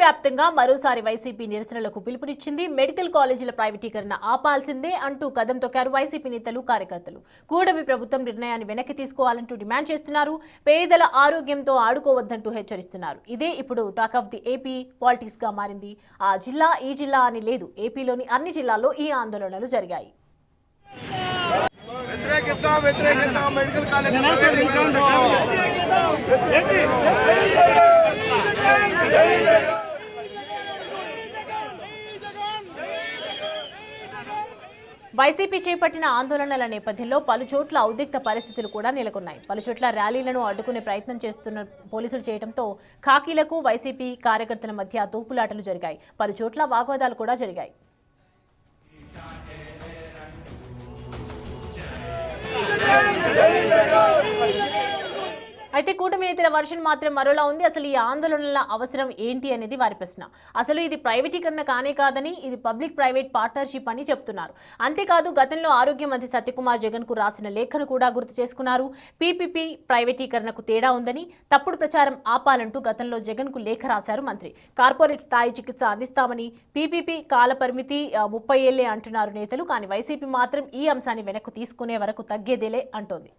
వ్యాప్తంగా మరోసారి వైసీపీ నిరసనలకు పిలుపునిచ్చింది. మెడికల్ కాలేజీల ప్రైవేటీకరణ ఆపాల్సిందే అంటూ కదం తొక్కారు వైసీపీ నేతలు, కార్యకర్తలు. కూటమి ప్రభుత్వం నిర్ణయాన్ని వెనక్కి తీసుకోవాలంటూ డిమాండ్ చేస్తున్నారు. పేదల ఆరోగ్యంతో ఆడుకోవద్దంటూ హెచ్చరిస్తున్నారు. ఇదే ఇప్పుడు talk of the AP politics గా మారింది. ఆ జిల్లా ఈ జిల్లా అని లేదు, ఏపీలోని అన్ని జిల్లాల్లో ఈ ఆందోళనలు జరిగాయి. మెడికల్ కాలేజ్ వైసీపీ చేపట్టిన ఆందోళనల నేపథ్యంలో పలుచోట్ల ఉద్రిక్త పరిస్థితులు కూడా నెలకొన్నాయి. పలుచోట్ల ర్యాలీలను అడ్డుకునే ప్రయత్నం చేస్తున్న పోలీసులు చేయడంతో ఖాకీలకు వైసీపీ కార్యకర్తల మధ్య తూపులాటలు జరిగాయి. పలుచోట్ల వాగ్వాదాలు కూడా జరిగాయి. అయితే కూటమి నేతల వర్షన్ మాత్రం మరోలా ఉంది. అసలు ఈ ఆందోళనల అవసరం ఏంటి అనేది వారి ప్రశ్న. అసలు ఇది ప్రైవేటీకరణ కానే కాదని, ఇది పబ్లిక్ ప్రైవేట్ పార్ట్నర్షిప్ అని చెప్తున్నారు. అంతేకాదు, గతంలో ఆరోగ్య మంత్రి సత్యకుమార్ జగన్ కు రాసిన లేఖను కూడా గుర్తు చేసుకున్నారు. పీపీపీ ప్రైవేటీకరణకు తేడా ఉందని, తప్పుడు ప్రచారం ఆపాలంటూ గతంలో జగన్ కు లేఖ రాశారు మంత్రి. కార్పొరేట్ స్థాయి చికిత్స అందిస్తామని, పీపీపీ కాల పరిమితి 30 ఏళ్లే అంటున్నారు నేతలు. కానీ వైసీపీ మాత్రం ఈ అంశాన్ని వెనక్కు తీసుకునే వరకు తగ్గేదేలే అంటోంది.